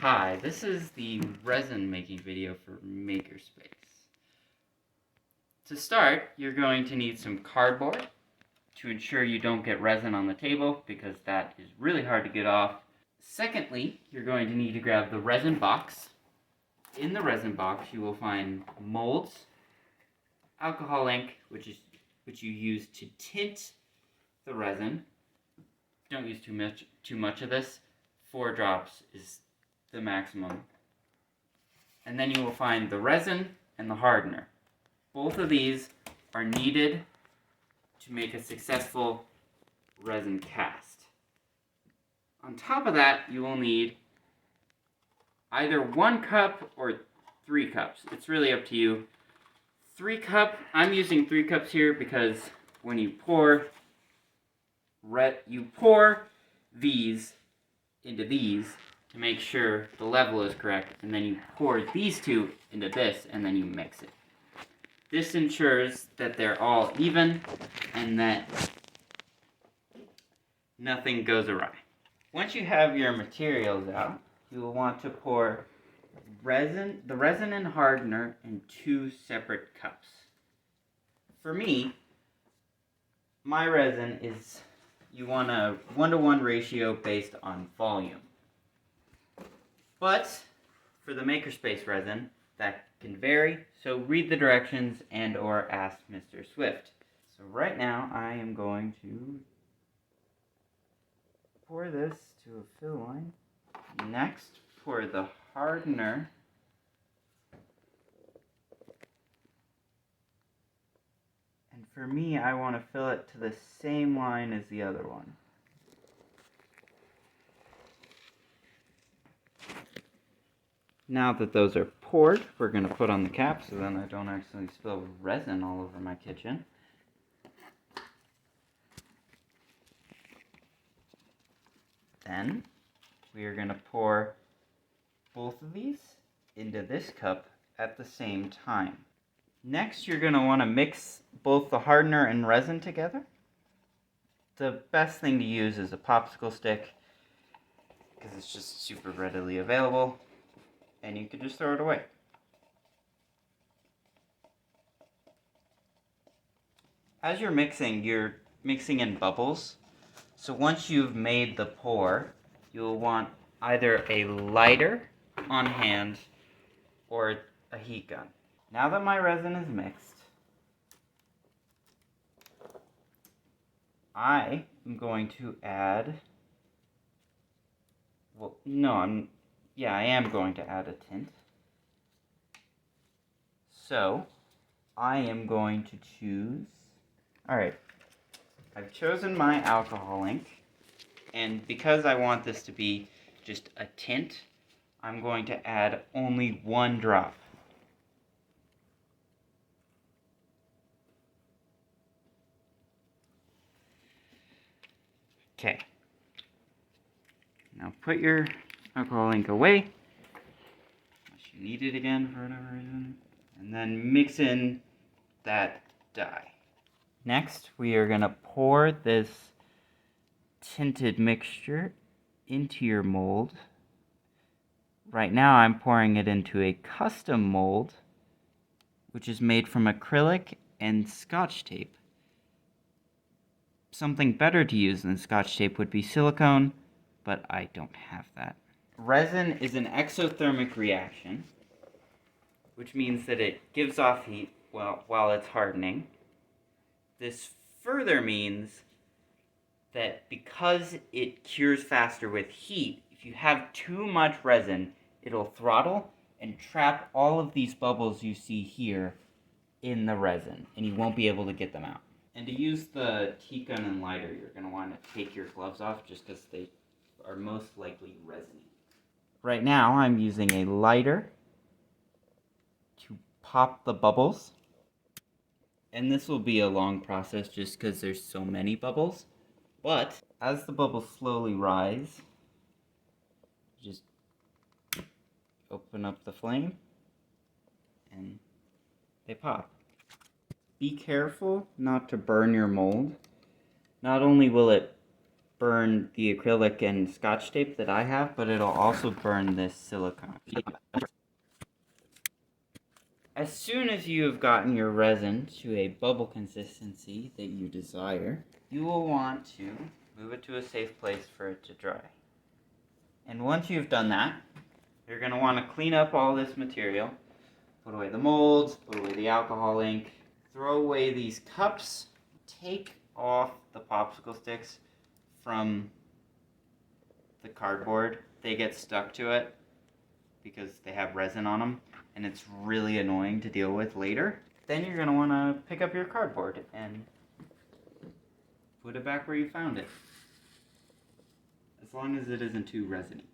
Hi, this is the resin making video for Makerspace. To start, you're going to need some cardboard to ensure you don't get resin on the table because that is really hard to get off. Secondly, you're going to need to grab the resin box. In the resin box, you will find molds, alcohol ink, which you use to tint the resin. Don't use too much of this. 4 drops is the maximum. And then you will find the resin and the hardener. Both of these are needed to make a successful resin cast. On top of that, you will need either 1 cup or 3 cups. It's really up to you. 3 cup, I'm using 3 cups here because when you pour these into these to make sure the level is correct, and then you pour these 2 into this, and then you mix it. This ensures that they're all even and that nothing goes awry. Once you have your materials out, you will want to pour the resin and hardener in 2 separate cups. For me, my resin is, you want a 1-to-1 ratio based on volume. But for the Makerspace resin, that can vary, so read the directions and or ask Mr. Swift. So right now I am going to pour this to a fill line. Next, pour the hardener and for me, I want to fill it to the same line as the other one. Now that those are poured, we're going to put on the cap so then I don't actually spill resin all over my kitchen. Then we are going to pour both of these into this cup at the same time. Next, you're going to want to mix both the hardener and resin together. The best thing to use is a popsicle stick because it's just super readily available and you can just throw it away. As you're mixing in bubbles. So once you've made the pour, you'll want either a lighter on hand or a heat gun. Now that my resin is mixed, I am going to add, I am going to add a tint. So, I am going to choose, alright, I've chosen my alcohol ink, and because I want this to be just a tint, I'm going to add only 1 drop. Okay. Now put your alcohol ink away, unless you need it again for whatever reason, and then mix in that dye. Next, we are going to pour this tinted mixture into your mold. Right now I'm pouring it into a custom mold, which is made from acrylic and Scotch tape. Something better to use than Scotch tape would be silicone, but I don't have that. Resin is an exothermic reaction, which means that it gives off heat while it's hardening. This further means that because it cures faster with heat, if you have too much resin, it'll throttle and trap all of these bubbles you see here in the resin, and you won't be able to get them out. And to use the heat gun and lighter, you're going to want to take your gloves off just because they are most likely resiny. Right now, I'm using a lighter to pop the bubbles. And this will be a long process just because there's so many bubbles. But as the bubbles slowly rise, just open up the flame and they pop. Be careful not to burn your mold. Not only will it burn the acrylic and Scotch tape that I have, but it'll also burn this silicone. As soon as you have gotten your resin to a bubble consistency that you desire, you will want to move it to a safe place for it to dry. And once you've done that, you're going to want to clean up all this material. Put away the molds, put away the alcohol ink, throw away these cups, take off the popsicle sticks from the cardboard. They get stuck to it because they have resin on them, and it's really annoying to deal with later. Then you're going to want to pick up your cardboard and put it back where you found it. As long as it isn't too resiny.